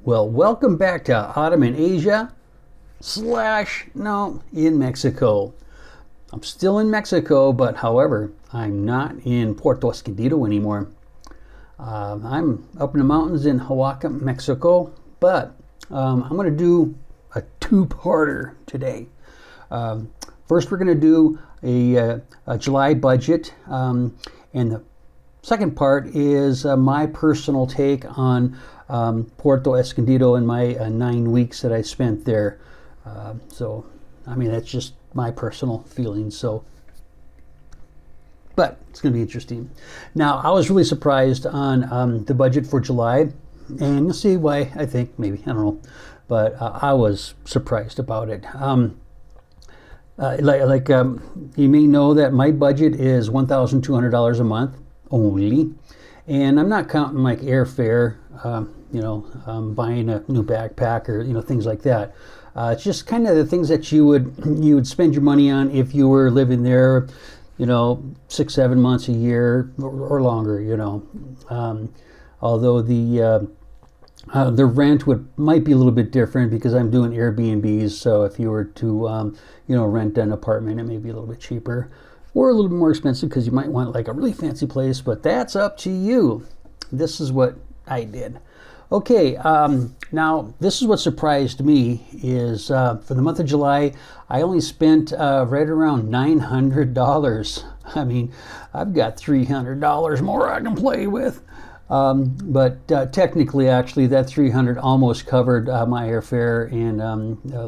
Well, welcome back to Autumn in Asia in Mexico. I'm still in Mexico, but however, I'm not in Puerto Escondido anymore. I'm up in the mountains in Oaxaca, Mexico, but I'm going to do a two-parter today. First, we're going to do a July budget, and the second part is my personal take on Puerto Escondido and my 9 weeks that I spent there. That's just my personal feelings. But it's going to be interesting. Now, I was really surprised on the budget for July, and you'll see why. I think maybe I don't know, but I was surprised about it. You may know that my budget is $1,200 a month only, and I'm not counting like airfare, buying a new backpack or things like that. It's just kind of the things that you would spend your money on if you were living there, 6-7 months a year or longer. Although the rent might be a little bit different because I'm doing Airbnbs. So if you were to rent an apartment, it may be a little bit cheaper or a little bit more expensive because you might want like a really fancy place, but that's up to you. This is what I did. Okay, now this is what surprised me is for the month of July, I only spent right around $900. I mean, I've got $300 more I can play with. But technically, actually, that $300 almost covered my airfare and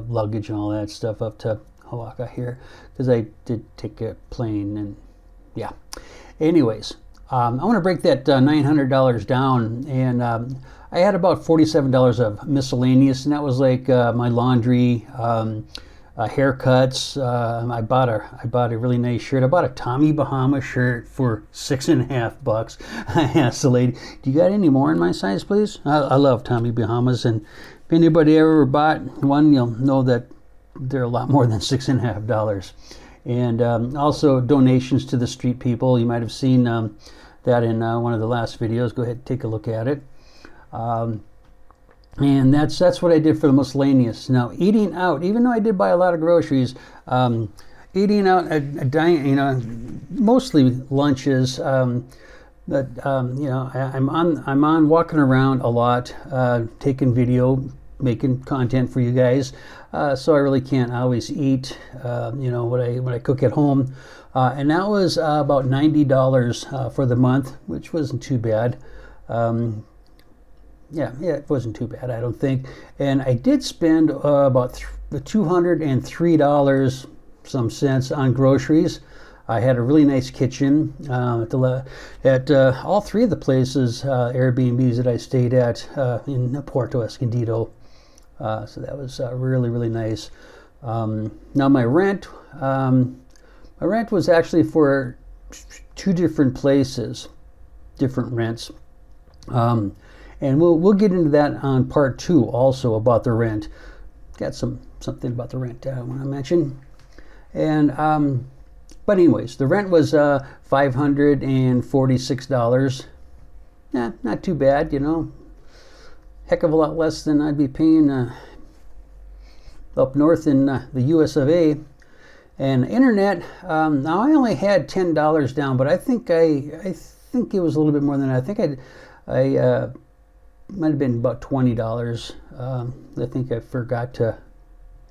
luggage and all that stuff up to Oaxaca here, because I did take a plane and yeah. Anyways, I want to break that $900 down, and I had about $47 of miscellaneous, and that was like my laundry, haircuts. I bought a really nice shirt. I bought a Tommy Bahama shirt for $6.50. I asked the lady, "Do you got any more in my size, please?" I love Tommy Bahamas, and if anybody ever bought one, you'll know that they're a lot more than $6.50. And also donations to the street people. You might have seen that in one of the last videos. Go ahead and take a look at it. And that's what I did for the miscellaneous. Now, eating out, even though I did buy a lot of groceries, eating out, mostly lunches. But I'm on walking around a lot, taking video, making content for you guys. So I really can't always eat, what I cook at home. And that was about $90 for the month, which wasn't too bad. Yeah, it wasn't too bad, I don't think. And I did spend about $203 some cents on groceries. I had a really nice kitchen at all three of the places, Airbnbs that I stayed at in Puerto Escondido. So that was really, really nice. Now my rent was actually for two different places, different rents. And we'll get into that on part 2 also about the rent. Got something about the rent I want to mention. And but anyways, the rent was $546. Not too bad, Heck of a lot less than I'd be paying up north in the US of A. And internet, now I only had $10 down, but I think it was a little bit more than that. I think I might have been about $20. I think I forgot to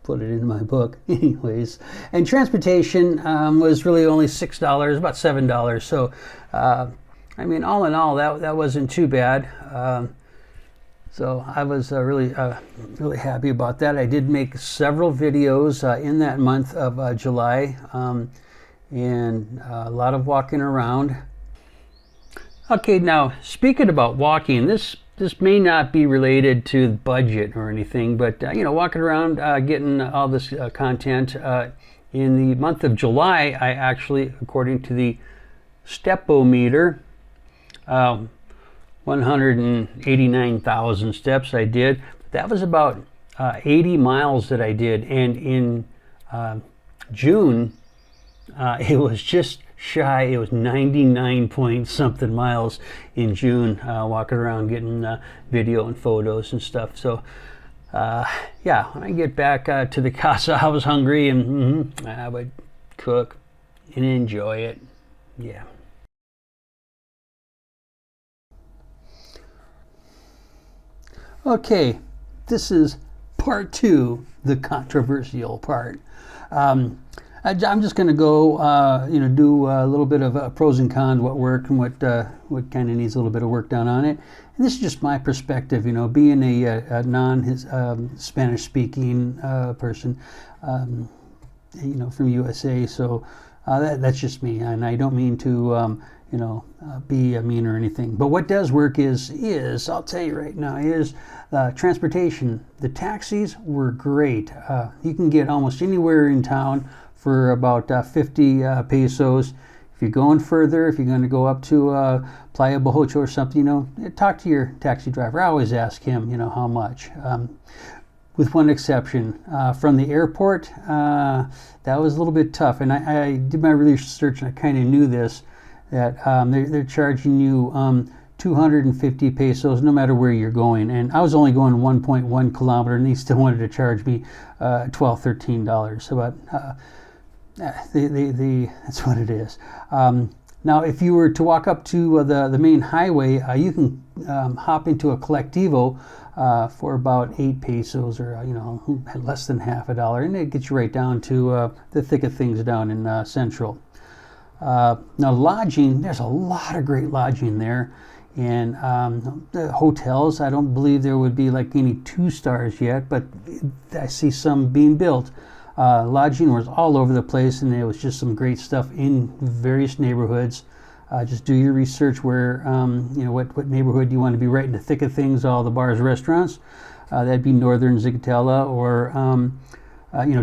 put it in my book. Anyways, and transportation was really only $6, about $7. So, all in all, that wasn't too bad. So I was really happy about that. I did make several videos in that month of July, and a lot of walking around. Okay, now speaking about walking, this may not be related to budget or anything, but walking around, getting all this content. In the month of July, I actually, according to the Stepometer, 189,000 steps I did. That was about 80 miles that I did, and in June, it was just shy. It was 99 point something miles in June, walking around getting video and photos and stuff. So yeah, when I get back to the casa, I was hungry, and I would cook and enjoy it. Yeah. Okay, this is part 2, the controversial part. I'm just going to go, do a little bit of pros and cons, what worked and what kind of needs a little bit of work done on it. And this is just my perspective, being a non-Spanish-speaking person, from USA. So that's just me, and I don't mean to, be mean or anything. But what does work is I'll tell you right now, is transportation. The taxis were great. You can get almost anywhere in town for about 50 pesos. If you're going further, if you're going to go up to Playa Bojocho or something, talk to your taxi driver. I always ask him, how much. With one exception, from the airport, that was a little bit tough. And I did my research, and I kind of knew this, that they're charging you 250 pesos no matter where you're going. And I was only going 1.1 kilometer, and they still wanted to charge me $12, $13. So about that's what it is. Now, if you were to walk up to the main highway, you can hop into a colectivo for about 8 pesos, or less than half a dollar, and it gets you right down to the thick of things down in Central. Now, lodging, there's a lot of great lodging there, and the hotels, I don't believe there would be like any 2 stars yet, but I see some being built. Lodging was all over the place, and there was just some great stuff in various neighborhoods. Just do your research where, what neighborhood you want to be right in the thick of things, all the bars, restaurants. That'd be northern Zigatella, or,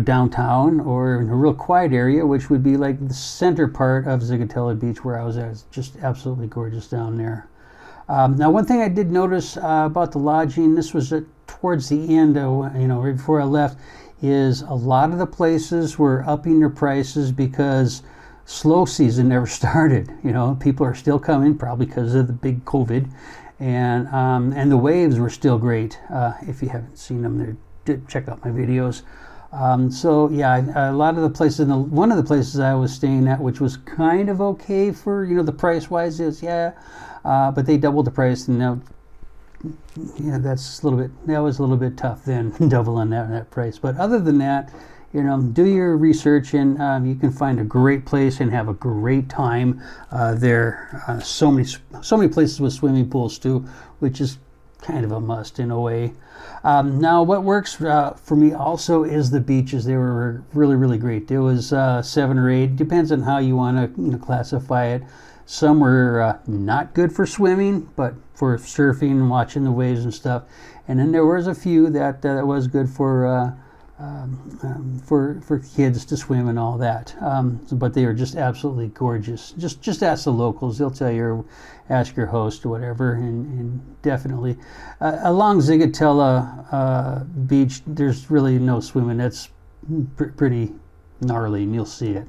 downtown, or in a real quiet area, which would be like the center part of Zigatella Beach, where I was at. It's just absolutely gorgeous down there. Now, one thing I did notice about the lodging, this was towards the end, right before I left, is a lot of the places were upping their prices because slow season never started. People are still coming, probably because of the big COVID, and the waves were still great. If you haven't seen them, check out my videos. So yeah, a lot of the places, one of the places I was staying at, which was kind of okay for the price wise, but they doubled the price, and now that was a little bit tough then, doubling that price. But other than that, do your research, and you can find a great place and have a great time there. So many places with swimming pools too, which is kind of a must in a way. Now, what works for me also is the beaches. They were really, really great. There was 7 or 8, depends on how you want to classify it. Some were not good for swimming, but for surfing and watching the waves and stuff. And then there was a few that was good for kids to swim and all that. But they were just absolutely gorgeous. Just ask the locals; they'll tell you. Or ask your host or whatever. And definitely along Zigatella Beach, there's really no swimming. That's pretty gnarly, and you'll see it.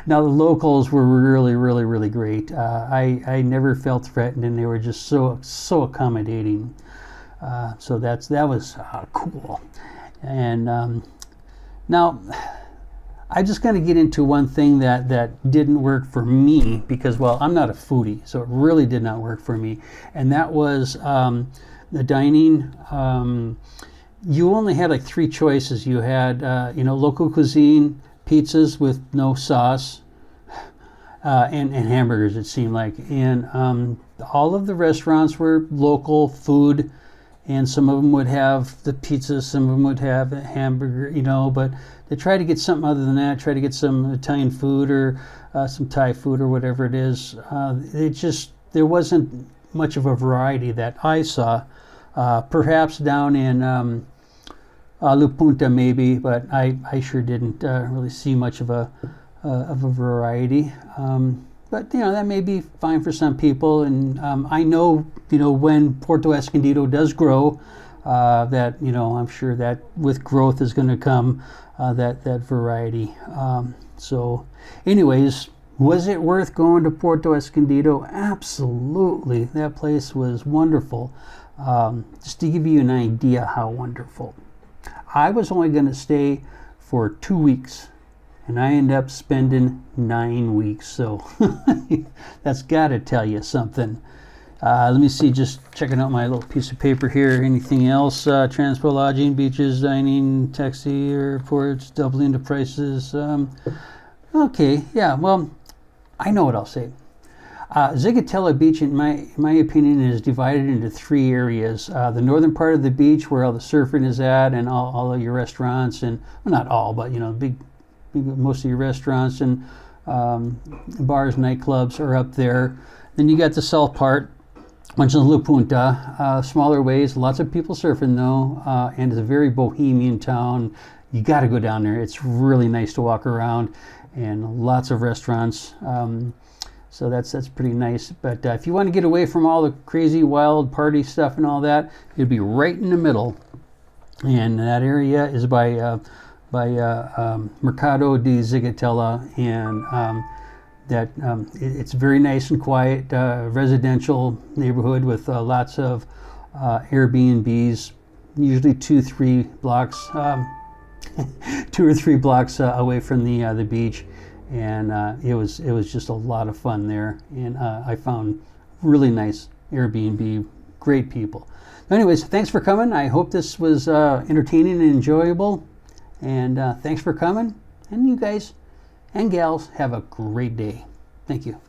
Now, the locals were really, really, really great. I never felt threatened, and they were just so accommodating. So that was cool. And now, I'm just going to get into one thing that didn't work for me, because, well, I'm not a foodie, so it really did not work for me. And that was the dining. You only had like 3 choices. You had, local cuisine, pizzas with no sauce, and hamburgers, it seemed like. And all of the restaurants were local food, and some of them would have the pizza, some of them would have a hamburger, but they try to get something other than that, try to get some Italian food or some Thai food or whatever it is. There wasn't much of a variety that I saw. Perhaps down in La Punta maybe, but I sure didn't really see much of a variety. But that may be fine for some people, and I know when Puerto Escondido does grow, that I'm sure that with growth is going to come that variety. So, anyways, Was it worth going to Puerto Escondido? Absolutely. That place was wonderful. Just to give you an idea how wonderful. I was only going to stay for 2 weeks, and I ended up spending 9 weeks. So that's got to tell you something. Let me see, just checking out my little piece of paper here. Anything else? Transport, lodging, beaches, dining, taxi, airports, doubling the prices. Okay, yeah, well, I know what I'll say. Zigatella Beach, in my opinion, is divided into 3 areas. The northern part of the beach, where all the surfing is at, and all of your restaurants, and well, not all, but most of your restaurants and bars, nightclubs are up there. Then you got the south part, which is La Punta, smaller ways, lots of people surfing though, and it's a very bohemian town. You got to go down there. It's really nice to walk around, and lots of restaurants. So that's pretty nice. But if you want to get away from all the crazy wild party stuff and all that, it'd be right in the middle. And that area is by Mercado de Zigatella, and it's very nice and quiet, residential neighborhood with lots of Airbnbs, usually 2-3 blocks, 2 or 3 blocks away from the beach. And it was just a lot of fun there, and I found really nice Airbnb, great people. Anyways, thanks for coming. I hope this was entertaining and enjoyable, and thanks for coming. And you guys and gals have a great day. Thank you.